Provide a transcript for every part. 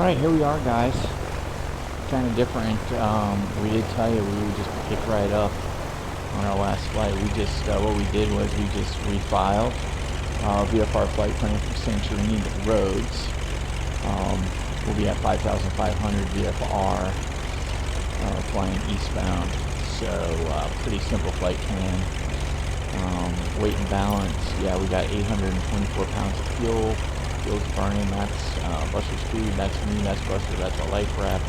Alright, here we are, guys. Kind of different. We did tell you we would just pick right up on our last flight. We just, what we did was we just refiled VFR flight plan from Santorini to Rhodes. We'll be at 5,500 VFR flying eastbound. So, pretty simple flight plan. Weight and balance, yeah, we got 824 pounds of fuel. Fuel's burning, that's Buster's food, that's me, that's Buster, that's a life raft.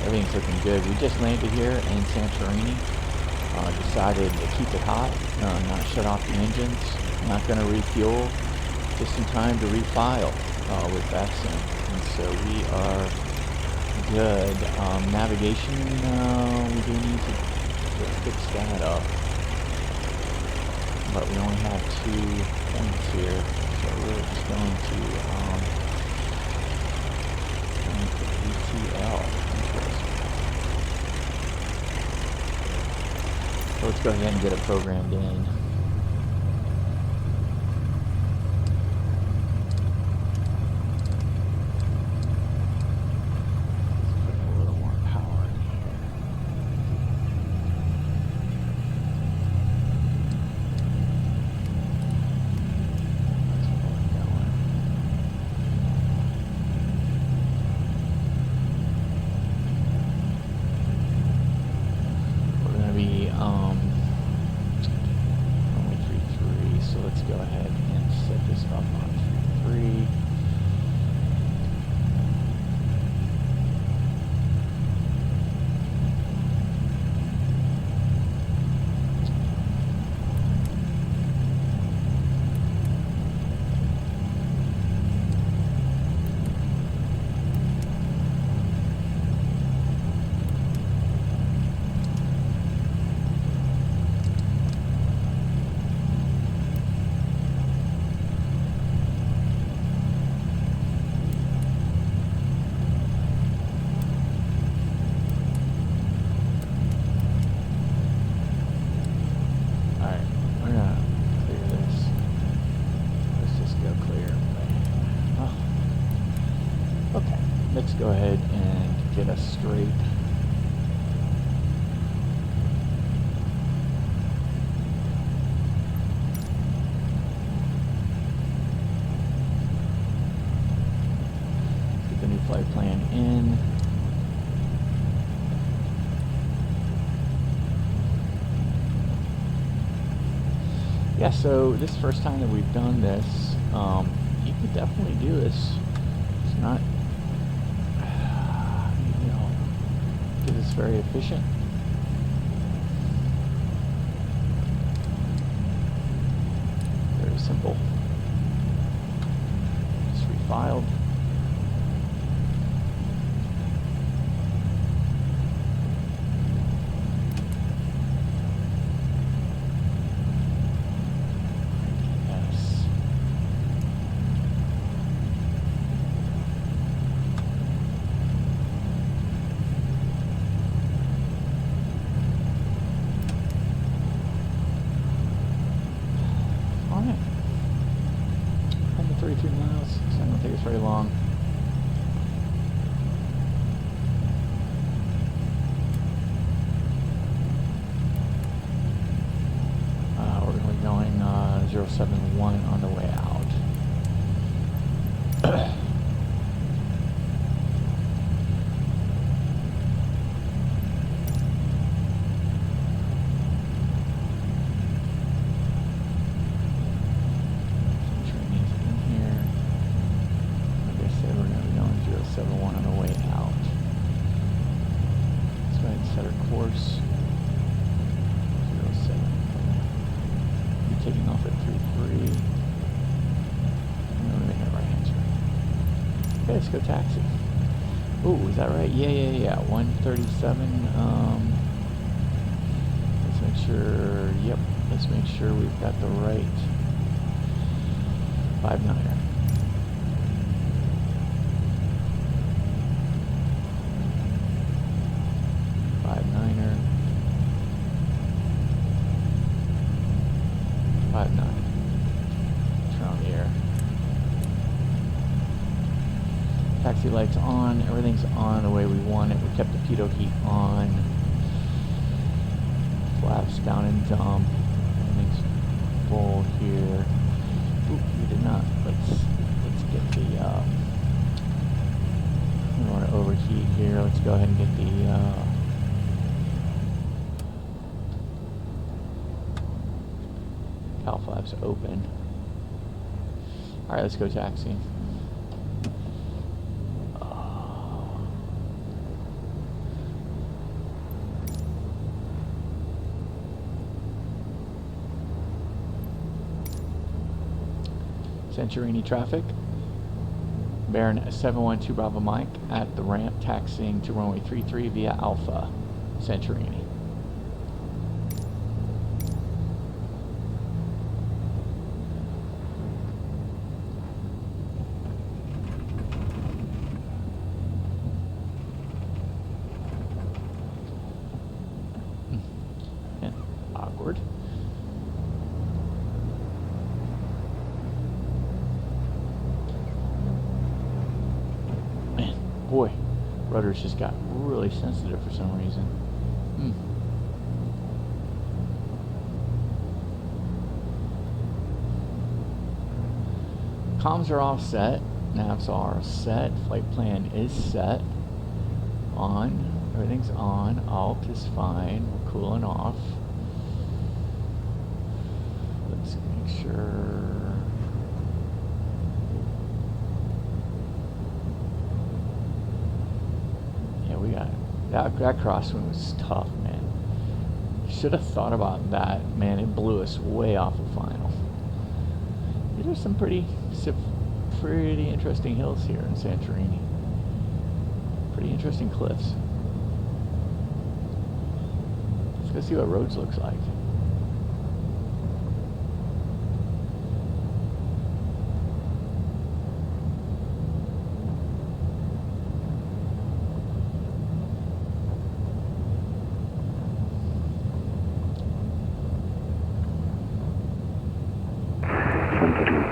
Everything's looking good. We just landed here in Santorini. Decided to keep it hot, not shut off the engines, not going to refuel, just in time to refile with Vatsim. And so we are good. Navigation, we do need to fix that up. But we only have 2 points here, so we're just going to ETL. Interesting. So let's go ahead and get it programmed in. Let's go ahead and get us straight. Get the new flight plan in. Yeah, so this is the first time that we've done this. You could definitely do this. It's not, it's very efficient. Very simple. Just refiled. Very long. We're going to be going 071 on the way out. Let's go taxi. Oh, is that right? Yeah. 137. Let's make sure. Yep. Let's make sure we've got the right 5-9er. emergency lights on. Everything's on the way we want it. We kept the pitot heat on. Flaps down and dump. Everything's full here. Oop, we did not. Let's get the. We don't want to overheat here. Let's go ahead and get the. Cowl flaps open. All right, let's go taxiing. Santorini traffic. Baron 712 Bravo Mike at the ramp, taxiing to runway 33 via Alpha, Santorini. Awkward. Boy, rudders just got really sensitive for some reason. Comms are all set. Navs are set. Flight plan is set. On. Everything's on. Alt is fine. We're cooling off. Let's make sure. We got that crosswind was tough, man. Should have thought about that, man. It blew us way off the final. These are some pretty interesting hills here in Santorini. Pretty interesting cliffs. Let's go see what Rhodes looks like.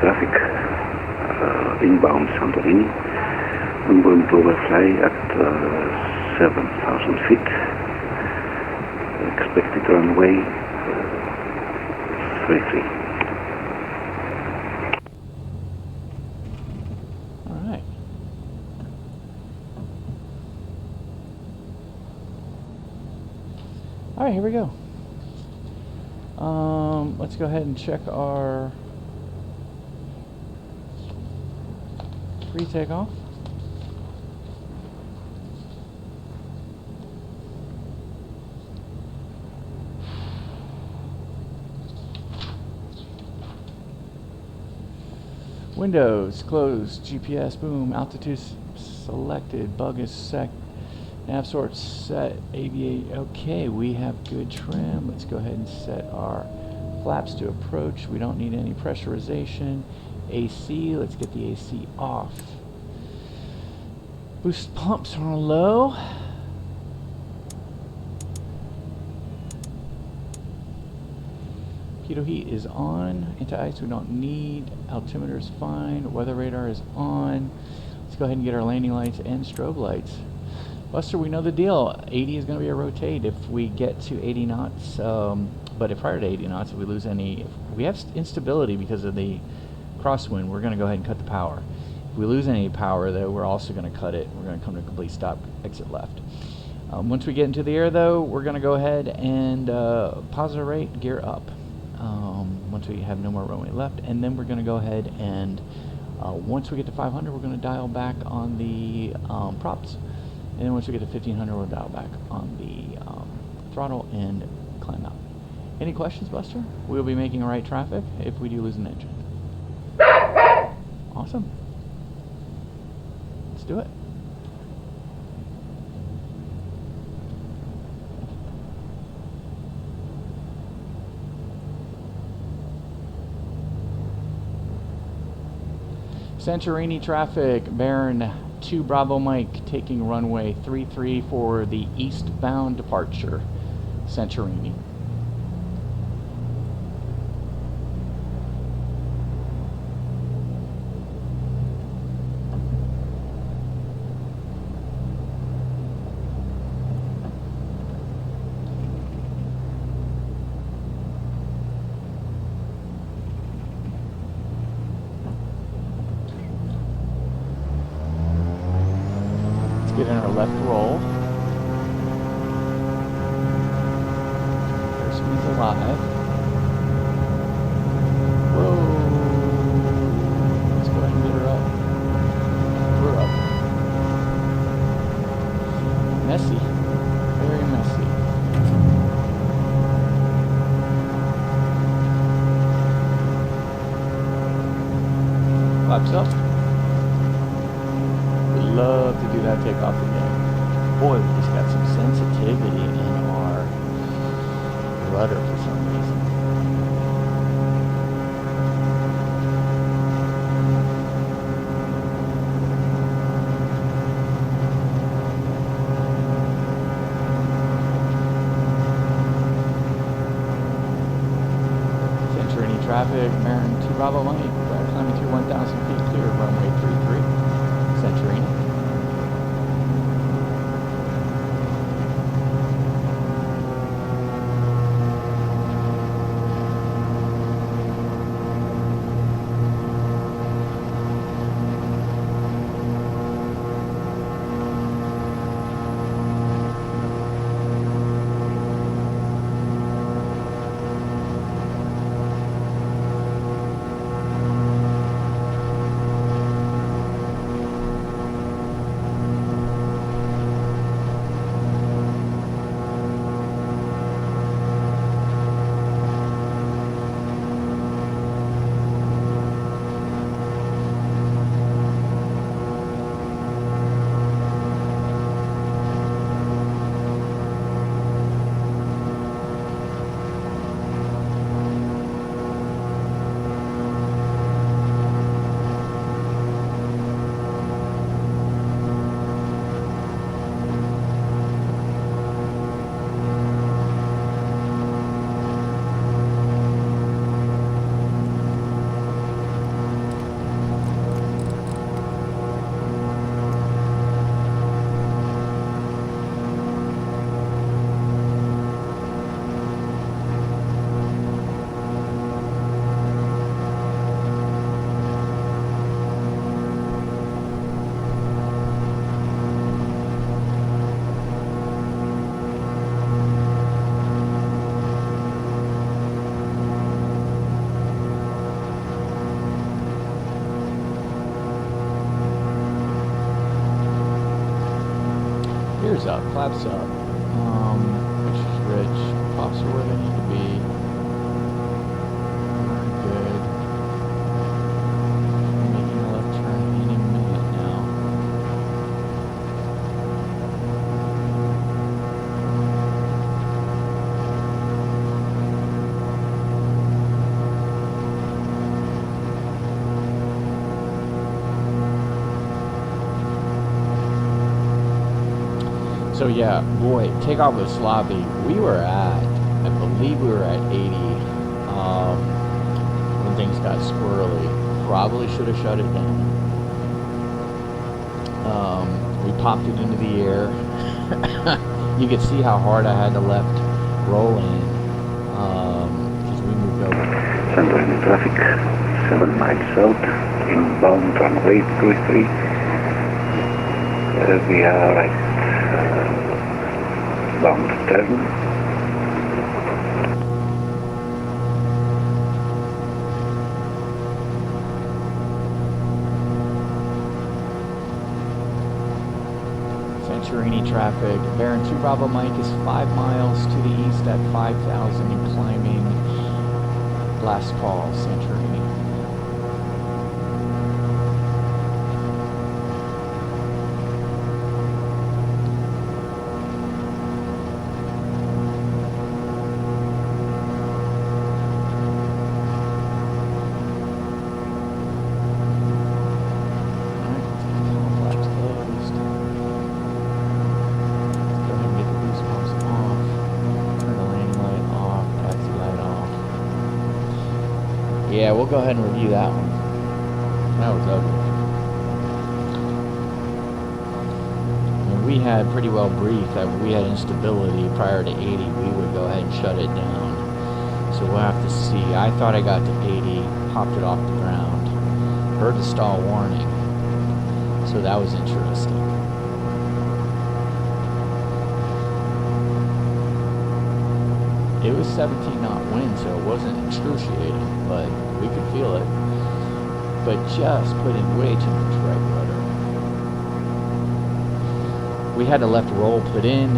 Traffic, inbound Santorini. I'm going to overfly at 7,000 feet. Expected runway 33. All right. All right, here we go. Let's go ahead and check our pre-takeoff. Windows closed, GPS boom, altitude selected, bug is set, nav sort set, aviate. Okay, we have good trim. Let's go ahead and set our flaps to approach. We don't need any pressurization. AC, let's get the AC off. Boost pumps are on low. Pitot heat is on. Anti-ice we don't need. Altimeter is fine. Weather radar is on. Let's go ahead and get our landing lights and strobe lights. Buster, we know the deal. 80 is going to be a rotate if we get to 80 knots. But if prior to 80 knots, if we lose any, if we have instability because of the crosswind, we're going to go ahead and cut the power. If we lose any power, though, we're also going to cut it. We're going to come to a complete stop, exit left. Once we get into the air, though, we're going to go ahead and positive rate, gear up. Once we have no more runway left, and then we're going to go ahead and once we get to 500, we're going to dial back on the props, and then once we get to 1500, we'll dial back on the throttle and climb out. Any questions, Buster? We'll be making right traffic if we do lose an engine. Awesome. Let's do it. Santorini traffic, Baron 2 Bravo Mike taking runway 33 for the eastbound departure, Santorini. get in our left roll. Airspeed's alive. Whoa! Let's go ahead and get her up. We're up. Messy. Very messy. Flaps up. We'd love to do that takeoff again. Boy, we just got some sensitivity in our rudder for some reason. Traffic, Marin 2 Bravo Mike, climbing through 1,000 feet clear, runway 33, Centurini. Gears up, flaps up. Pressure's rich. Tops are where they need to be. Very good. Making a left turn any minute now. So yeah, boy, takeoff was sloppy. We were at, I believe we were at 80 when things got squirrely. Probably should have shut it down. We popped it into the air. You could see how hard I had to left roll in because we moved over. Central traffic, 7 miles out, inbound runway 33. We are at bound turn. Centurini traffic. Baron 2 Bravo Mike is 5 miles to the east at 5,000 and climbing. Last call, Centurini. Yeah, we'll go ahead and review that one. That was ugly. And we had pretty well briefed that we had instability prior to 80. We would go ahead and shut it down. So we'll have to see. I thought I got to 80, popped it off the ground, heard the stall warning. So that was interesting. It was 17 knot wind, so it wasn't excruciating, but we could feel it. But just put in way too much right rudder. We had the left roll put in,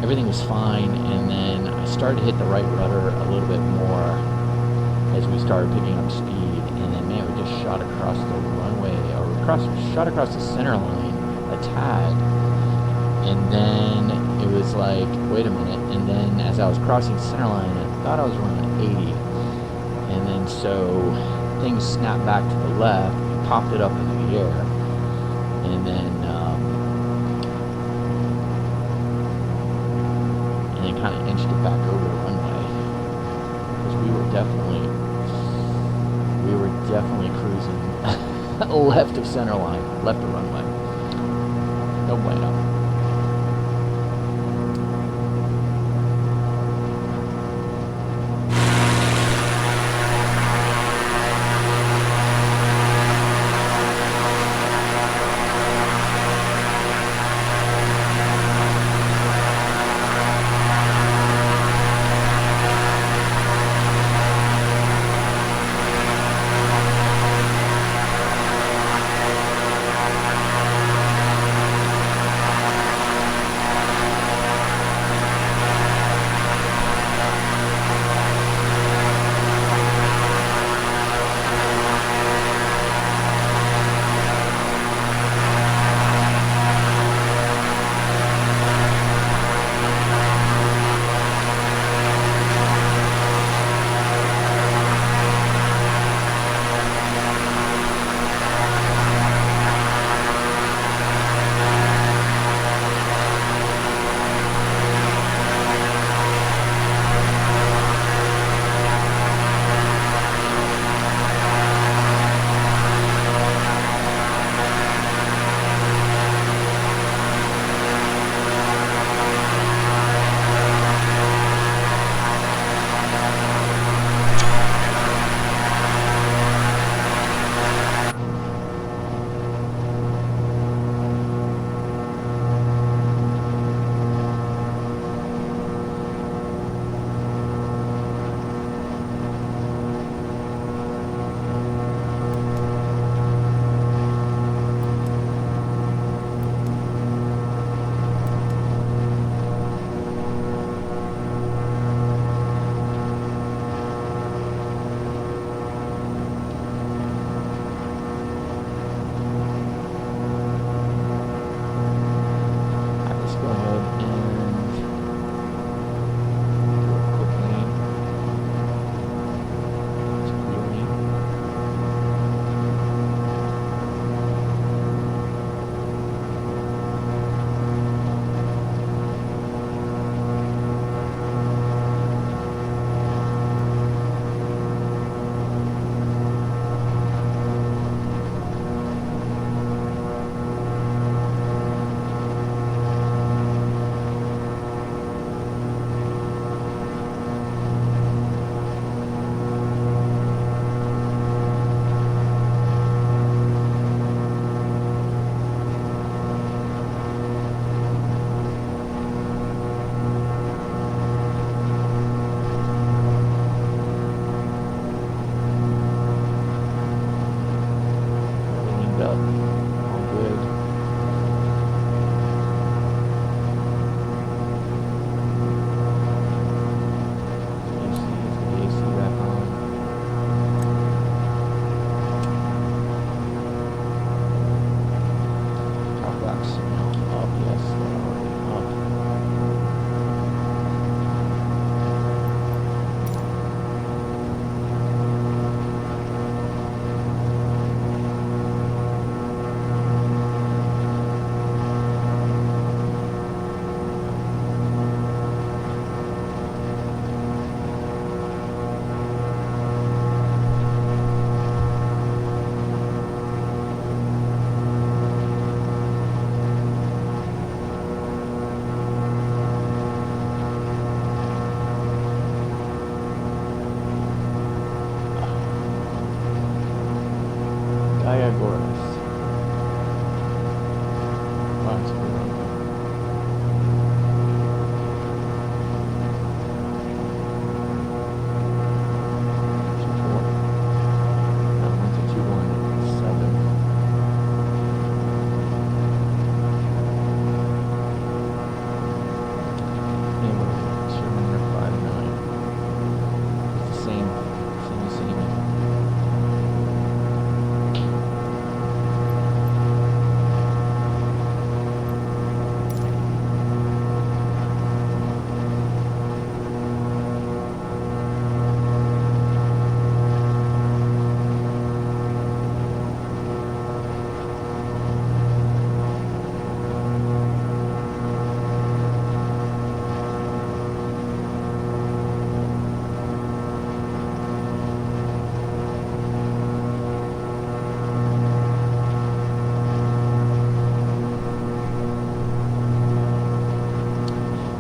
everything was fine, and then I started to hit the right rudder a little bit more as we started picking up speed, and then man, we just shot across the runway, or shot across the center line a tad, and then it was like, wait a minute, and then as I was crossing the center line, I thought I was running 80, and then so things snapped back to the left, popped it up into the air, and then kind of inched it back over the runway, because we were definitely cruising left of center line, left of runway. No bueno.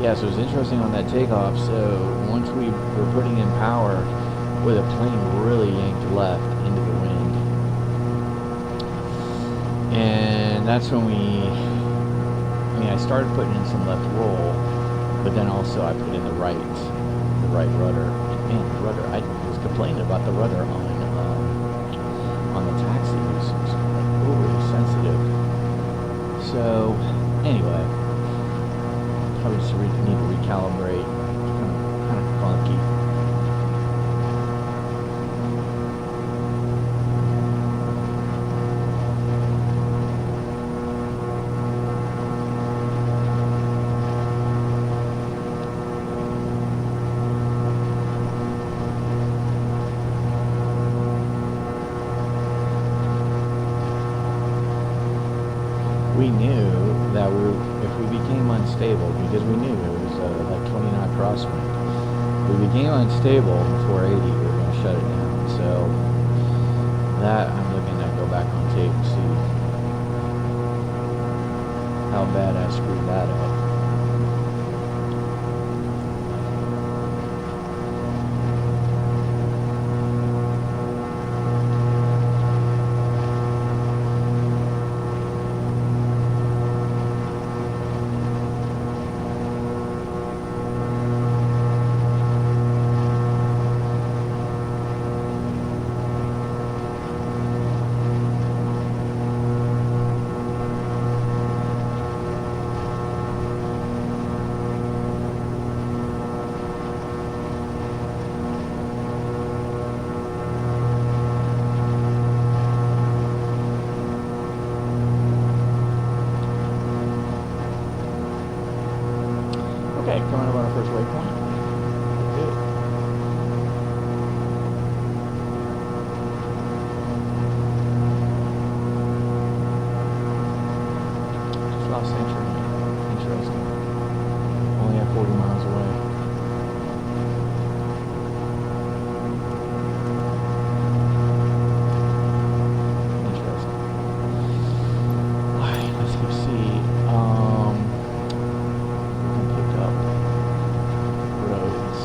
Yeah, so it was interesting on that takeoff. So once we were putting in power, where the plane really yanked left into the wind, and that's when I started putting in some left roll, but then also I put in the right rudder. And man, the rudder, I was complaining about the rudder on the taxi. It was overly sensitive. So anyway, probably just need to recalibrate. Kind of funky. We knew that if we became unstable, because we knew it was like 20 knot crosswind, if we became unstable before 80, we were going to shut it down. So that I'm looking to go back on tape and see how bad I screwed that up. Okay, coming up on our first waypoint. Good. Just lost entry. Interesting. Only at 40 miles away. Interesting. Alright, let's go see. We can pick up Rhodes.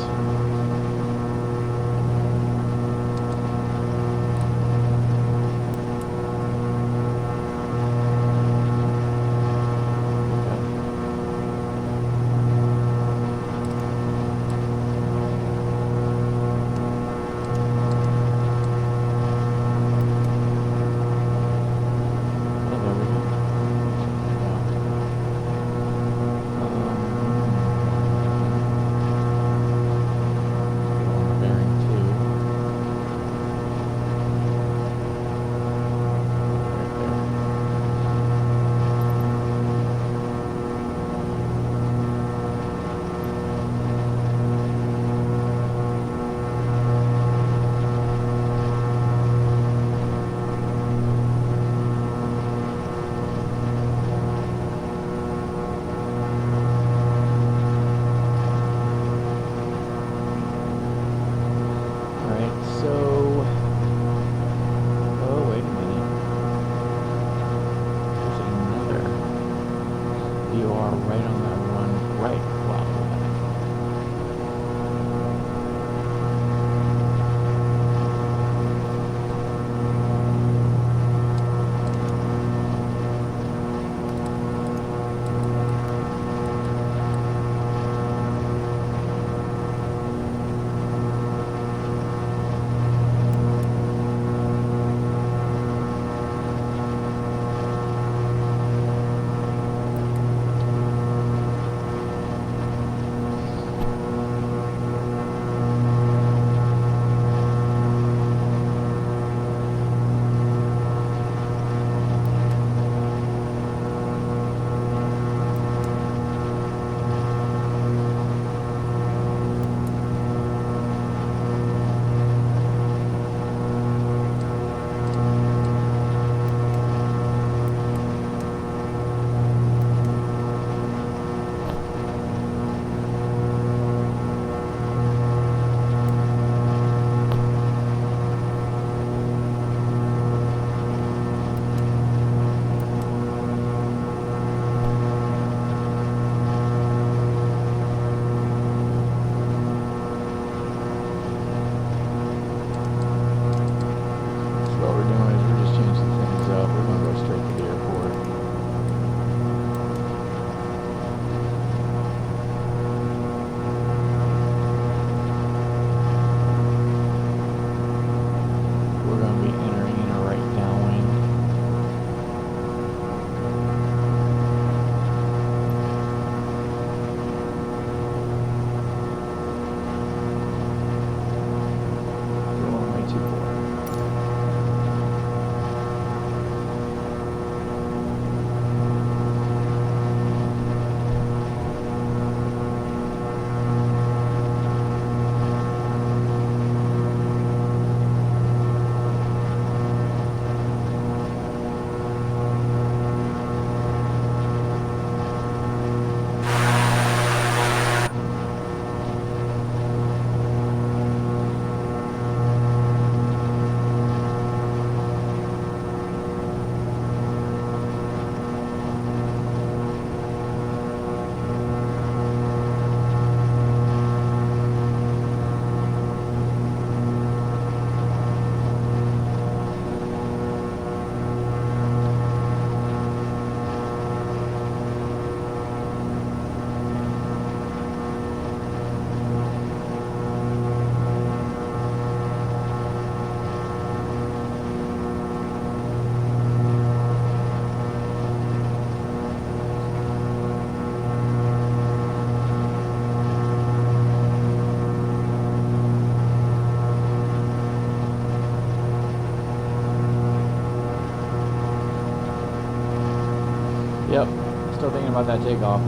Yep, still thinking about that takeoff.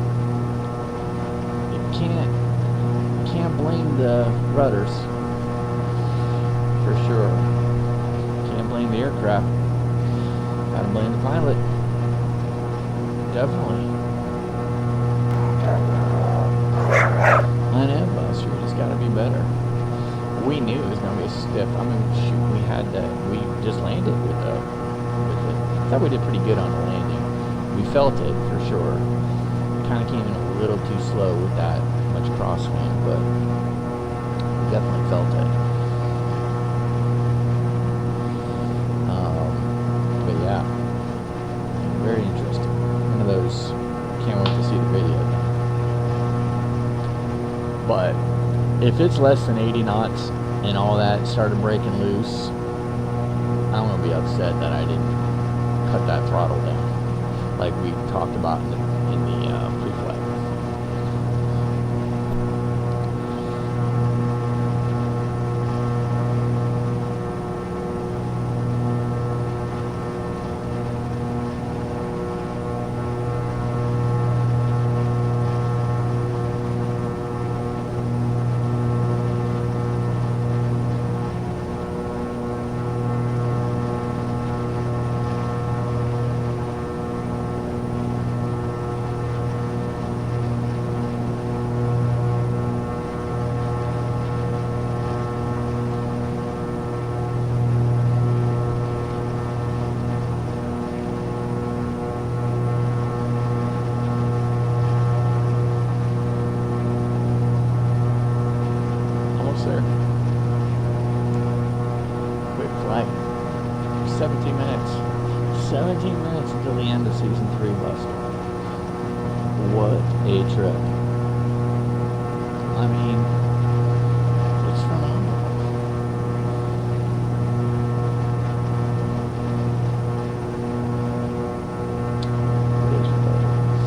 You can't blame the rudders, for sure. Can't blame the aircraft. Gotta blame the pilot. Definitely. I know, Buster. You just gotta be better. We knew it was gonna be stiff. I mean, shoot, we just landed with it. I thought we did pretty good on the landing. We felt it for sure. Kind of came in a little too slow with that much crosswind, but we definitely felt it. But yeah, very interesting. One of those. Can't wait to see the video. But if it's less than 80 knots and all that started breaking loose, I'm gonna be upset that I didn't cut that throttle down, like we talked about in the pre-flight. There. Quick flight. 17 minutes. 17 minutes until the end of season 3, Buster. What a trip. I mean, it's phenomenal. What is Rhodes?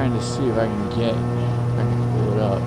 To see if I can pull it up.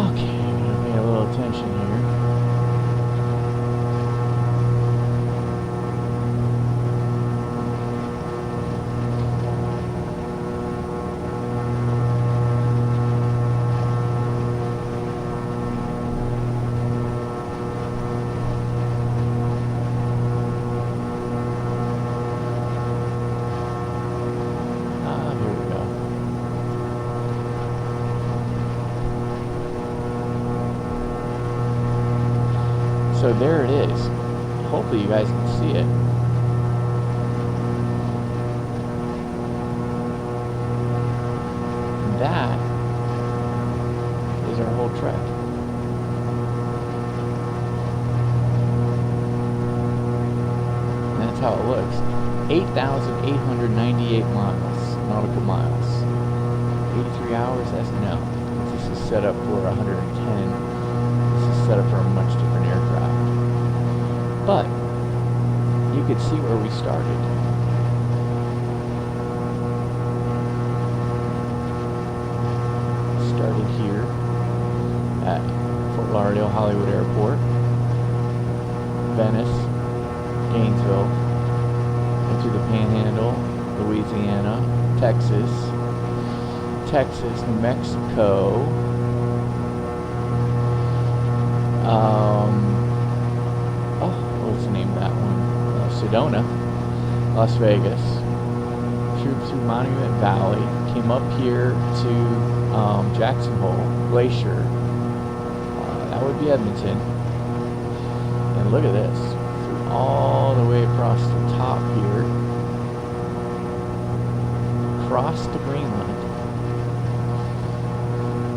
Okay, I'm gonna pay a little attention here. Here we go. So there it is. Hopefully you guys can see it. That is our whole trek. And that's how it looks. 8,898 miles, nautical miles. 83 hours, that's no. This is set up for 110. This is set up for a much different aircraft. But you could see where we started. Started here at Fort Lauderdale Hollywood Airport, Venice, Gainesville, into the Panhandle, Louisiana, Texas, New Mexico, what's the name of that one? Sedona, Las Vegas, through Monument Valley, came up here to Jackson Hole, Glacier, that would be Edmonton, and look at this, flew all the way across the top here, crossed to Greenland,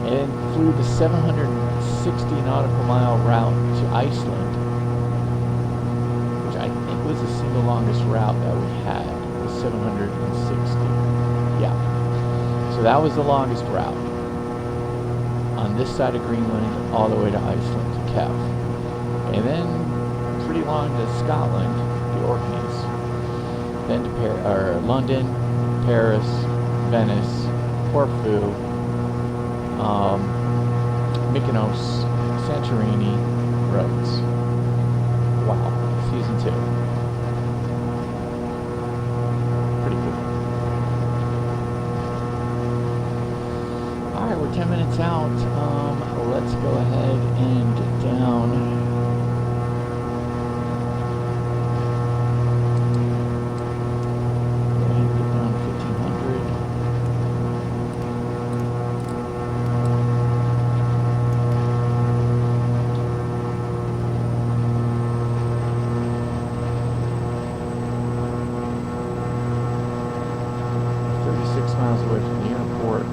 and flew the 760 nautical mile route to Iceland, which I think was the single longest route that we had, was 760. Yeah. So that was the longest route on this side of Greenland all the way to Iceland, to Kef. And then pretty long to Scotland, the Orkneys. Then to London, Paris, Venice, Corfu, Mykonos, Santorini, Rhodes. Wow, season 2. Pretty cool. Alright, we're 10 minutes out. Let's go ahead and get down. Miles away from the airport.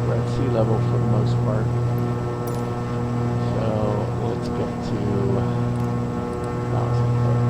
We're at sea level for the most part. So let's get to 1,000 foot.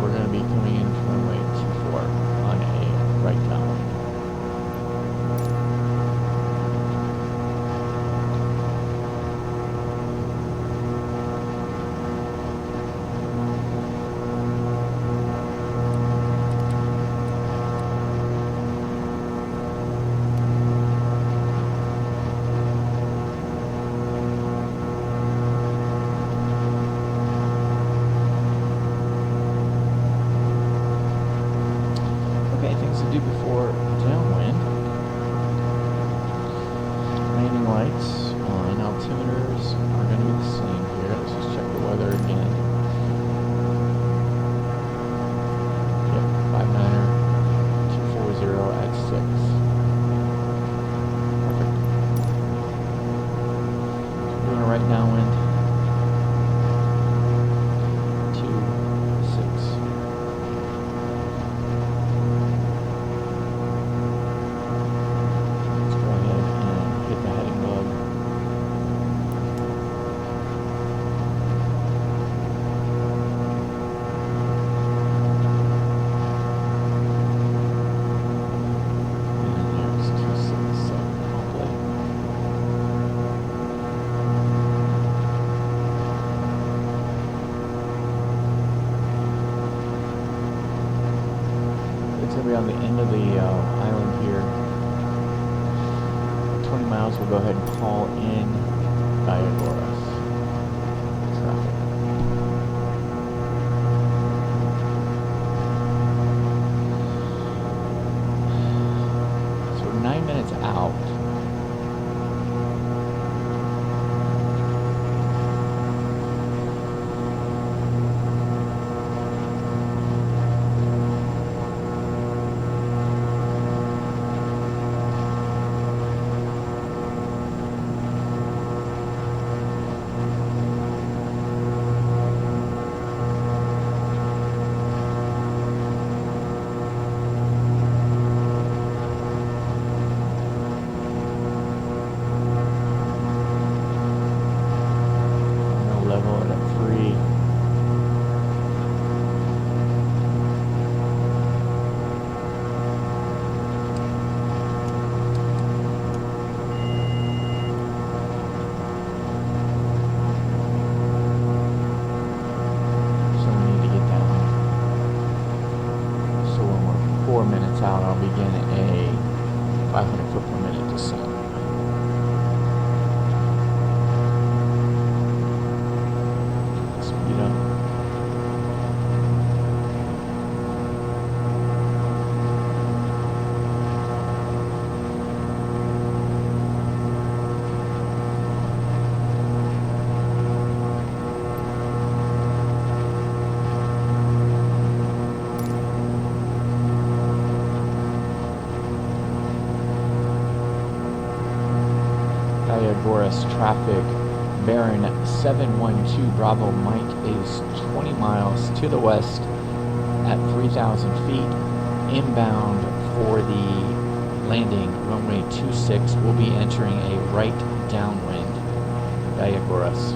We're going to be coming in from runway 24 on a right down. Things to do before downwind. Landing lights on, altimeters are going to be the same here. Let's just check the weather again. Yep, 59er, 240 at 6. Perfect. Doing a right downwind. 2, going to be on the end of the island here. 20 miles, we'll go ahead and call in Diagoras traffic. So we're 9 minutes out. Out, I'll begin a 500 foot per minute descent. Speed up. Diagoras traffic, Baron 712 Bravo Mike is 20 miles to the west at 3,000 feet. Inbound for the landing, runway 26, will be entering a right downwind. Diagoras.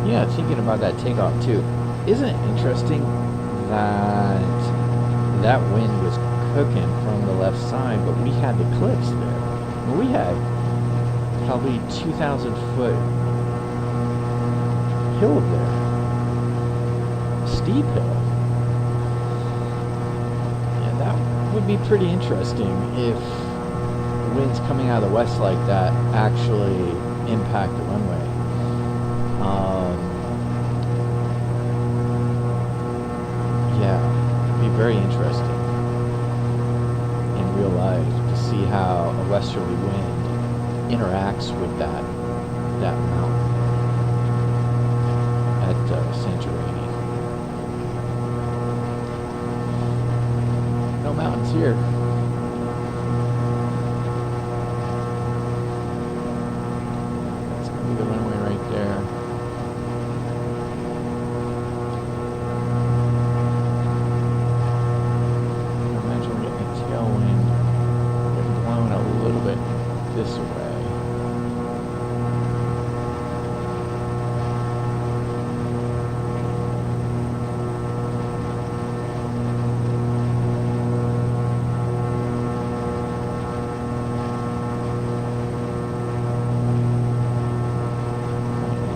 Yeah, thinking about that takeoff too. Isn't it interesting that that wind was cooking from the left side, but we had the cliffs there? Well, we had probably 2,000 foot hill there. Steep hill. Yeah, that would be pretty interesting if winds coming out of the west like that actually impact the runway. Yeah, it'd be very interesting in real life to see how a westerly wind interacts with that mountain at Santorini. No mountains here. That's gonna be the runway right there. This way. A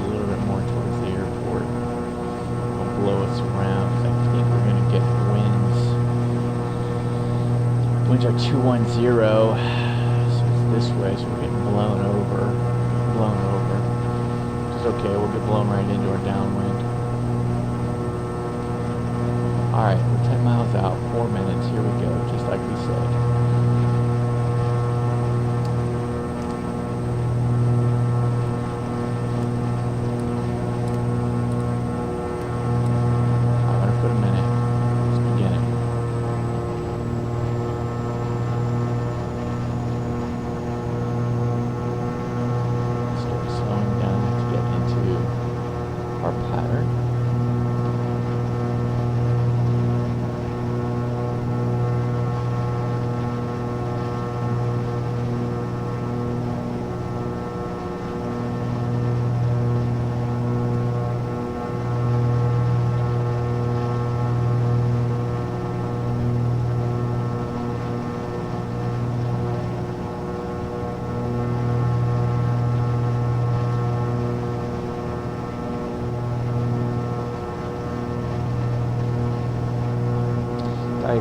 little bit more towards the airport. It'll blow us around. I think we're going to get winds. Winds are 210. This way, so we're getting blown over, which is okay. We'll get blown right into our downwind. All right, we're 10 miles out, 4 minutes. Here we go, just like we said.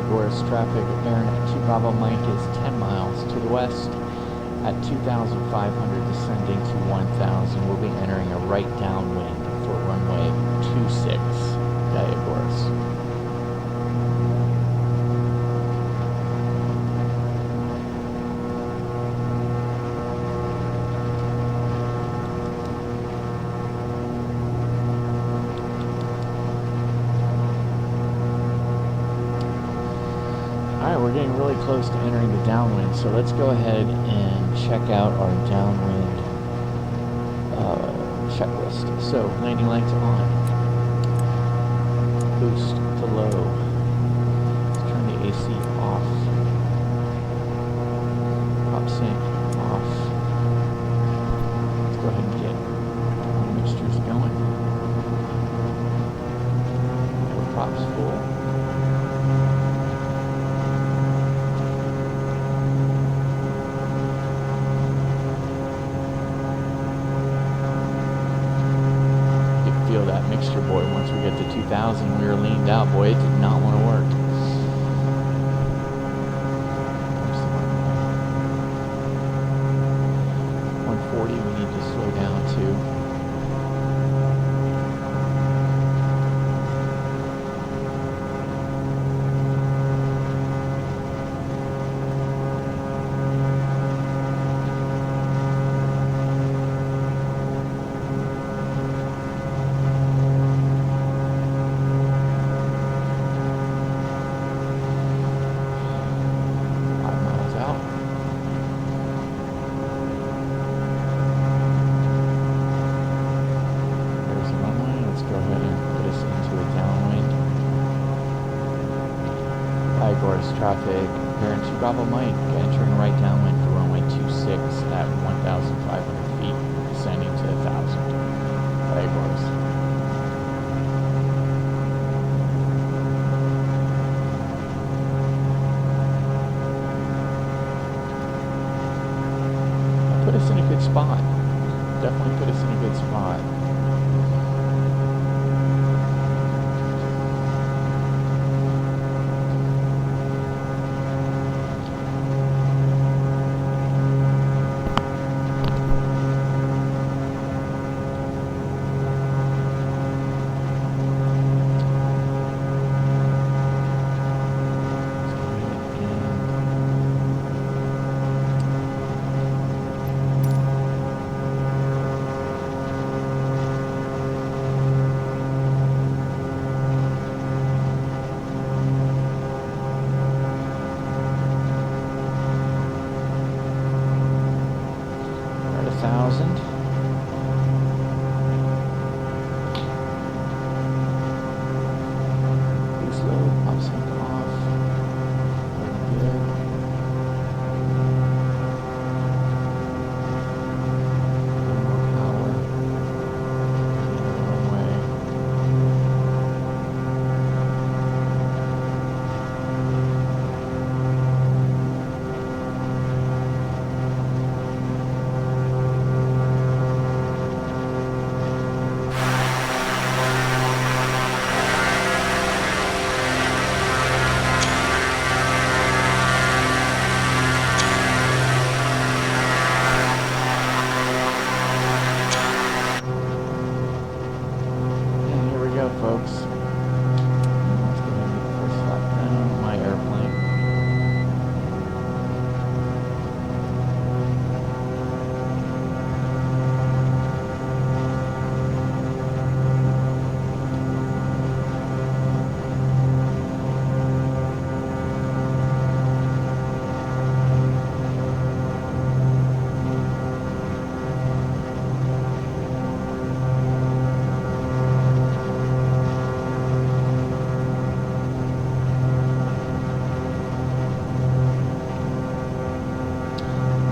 Gorse traffic, bearing 2 Bravo Mike is 10 miles to the west. At 2,500 descending to 1,000, we'll be entering a right downwind for runway 26, Diagorus. Alright, we're getting really close to entering the downwind, so let's go ahead and check out our downwind checklist. So, landing lights on, boost to low, let's turn the AC off, prop sync off, let's go ahead and get our mixtures going, the props full. Feel that mixture, boy. Once we get to 2,000, we were leaned out, boy. It did not want to work. 140, we need to slow down to. Traffic, bearing 2 Bravo Mike, entering right downwind for runway 26 at 1,500 feet, descending to 1,000. Diagorus. Put us in a good spot. Definitely put us in a good spot.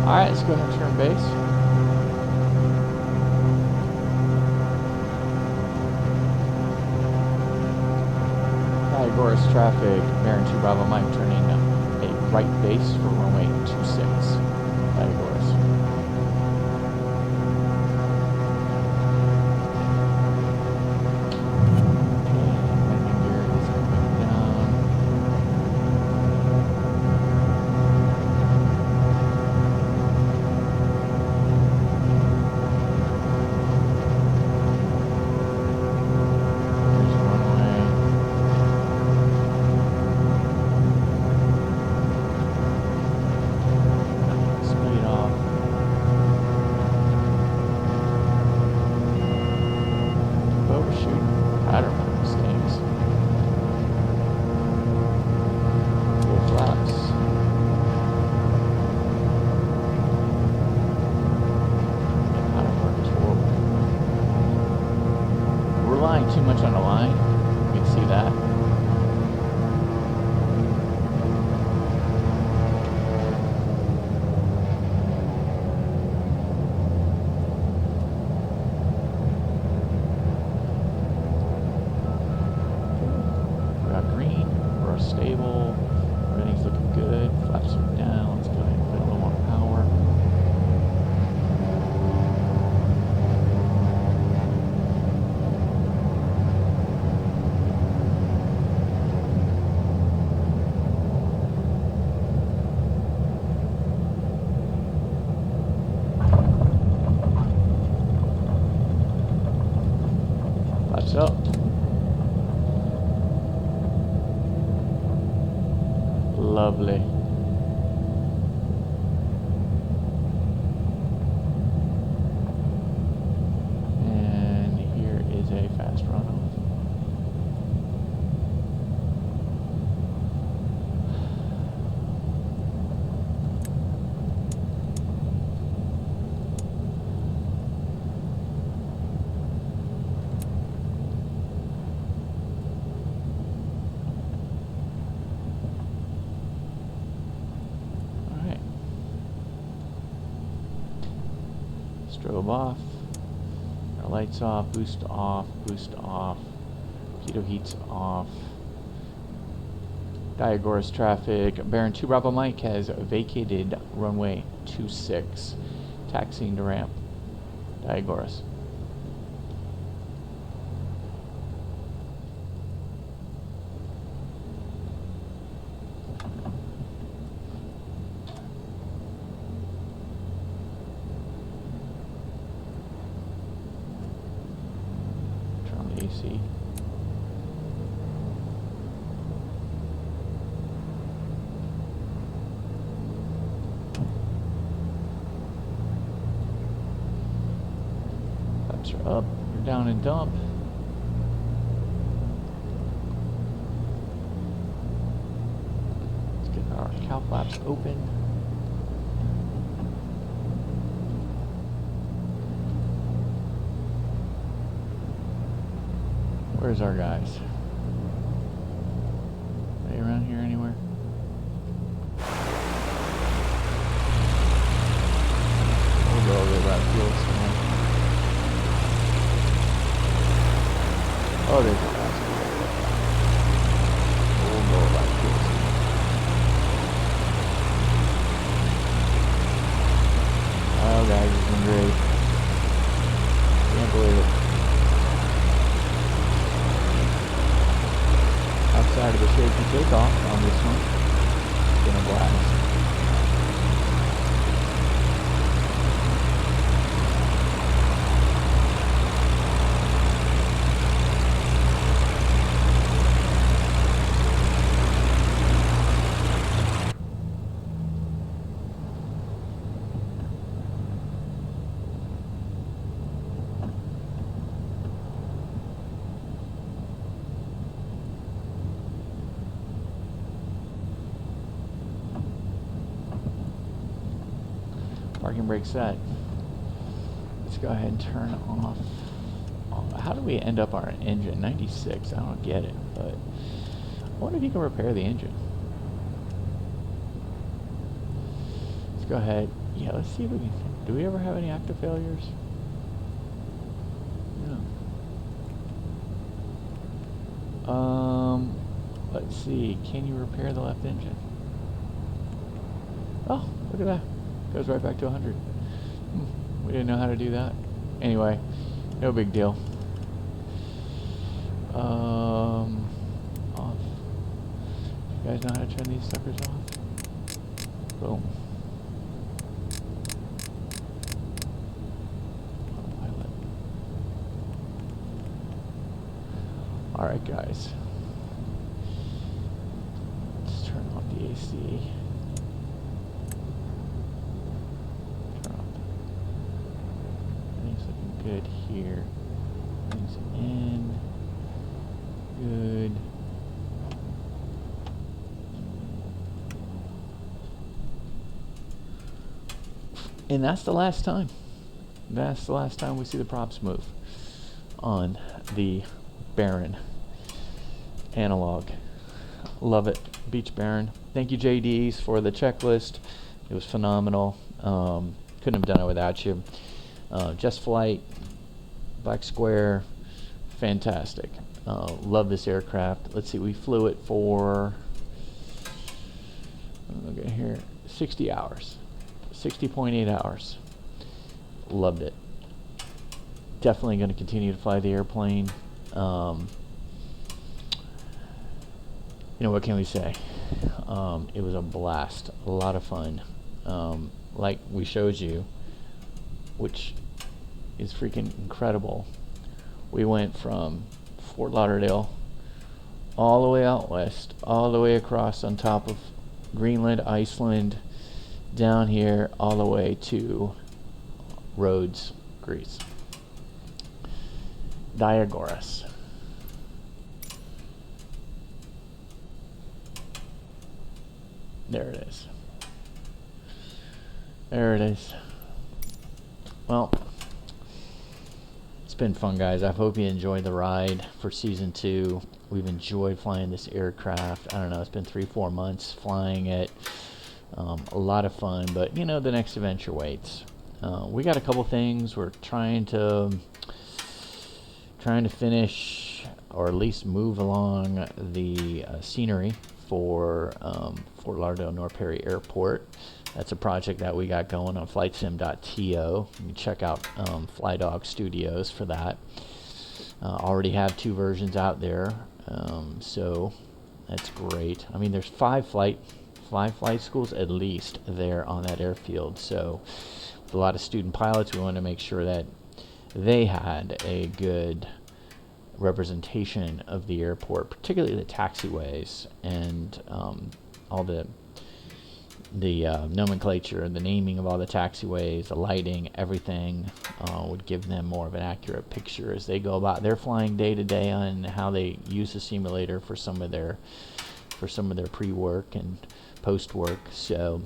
Alright, let's go ahead and turn base. Diagorus traffic, bearing 2 Bravo Mike, turning a right base for runway 26. Diagorus. Strobe off. Our lights off. Boost off. Boost off. Pitot heat's off. Diagoras traffic. Baron 2 Bravo Mike has vacated runway 26. Taxiing to ramp. Diagoras. Turn on the AC. Up, you're down and dump. Let's get our cow flaps open. Where's our guys? Are they around here anywhere? We'll go over that fuel stand. Oh, there's a last one. We'll go about this. Oh, guys, it's been great. Can't believe it. Outside of the safety takeoff on this one. It's been a blast. Parking brake set. Let's go ahead and turn off. How do we end up our engine? 96. I don't get it, but I wonder if you can repair the engine. Let's go ahead. Yeah, let's see if we can. Do we ever have any active failures? No. Let's see. Can you repair the left engine? Oh, look at that. Goes right back to 100. We didn't know how to do that. Anyway, no big deal. Off. You guys know how to turn these suckers off? Boom. Autopilot. Alright, guys. Let's turn off the AC. Good here. Things in. Good. And that's the last time. That's the last time we see the props move on the Baron analog. Love it. Beach Baron. Thank you, JDs, for the checklist. It was phenomenal. Couldn't have done it without you. Just Flight, Black Square, fantastic. Love this aircraft. Let's see, we flew it for, look at here, 60 hours, 60.8 hours. Loved it. Definitely going to continue to fly the airplane. You know, what can we say? It was a blast, a lot of fun. Like we showed you, which is freaking incredible. We went from Fort Lauderdale all the way out west, all the way across on top of Greenland, Iceland, down here, all the way to Rhodes, Greece. Diagoras. There it is. There it is. Well, it's been fun, guys. I hope you enjoyed the ride for season 2. We've enjoyed flying this aircraft. I don't know, it's been 3-4 months flying it. A lot of fun, but you know, the next adventure waits. We got a couple things we're trying to finish, or at least move along the scenery for Fort Lauderdale North Perry Airport. That's a project that we got going on flightsim.to. You can check out FlyDog Studios for that. Already have 2 versions out there, so that's great. I mean, there's 5 flight schools at least there on that airfield. So with a lot of student pilots, we wanted to make sure that they had a good representation of the airport, particularly the taxiways and all the nomenclature, the naming of all the taxiways, the lighting, everything would give them more of an accurate picture as they go about their flying day to day on how they use the simulator for some of their pre-work and post-work. So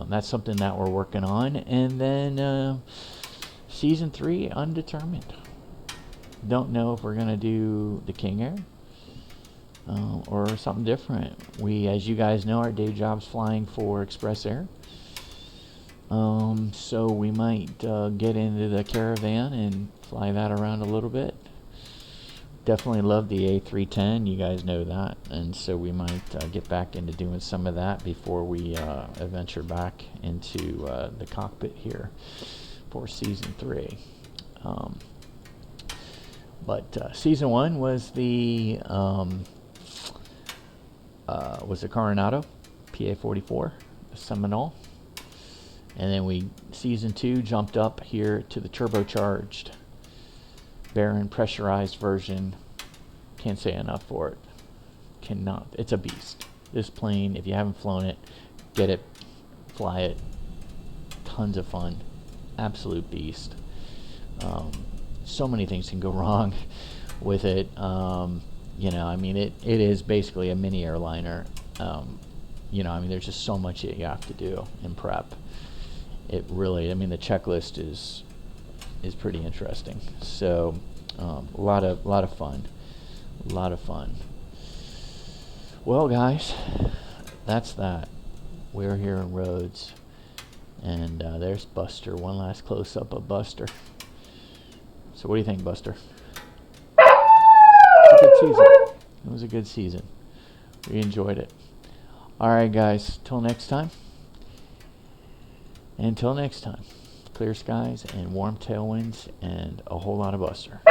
that's something that we're working on. And then season 3, undetermined. Don't know if we're gonna do the King Air or something different. We, as you guys know, our day job's flying for Express Air. So we might get into the Caravan and fly that around a little bit. Definitely love the A310, you guys know that, and so we might get back into doing some of that before we venture back into the cockpit here for season 3. But season 1 was the Coronado PA-44, the Seminole, and then season 2 jumped up here to the turbocharged Baron pressurized version. Can't say enough for it. Cannot. It's a beast. This plane, if you haven't flown it, get it, fly it. Tons of fun. Absolute beast. So many things can go wrong with it. You know, I mean, it is basically a mini airliner. You know, I mean, there's just so much that you have to do in prep. It really, I mean, the checklist is pretty interesting. So a lot of fun. Well, guys, that's that. We're here in Rhodes, and there's Buster. One last close up of Buster. So what do you think, Buster? It's a good season. It was a good season. We enjoyed it. All right, guys. Till next time. Until next time, clear skies and warm tailwinds and a whole lot of Buster.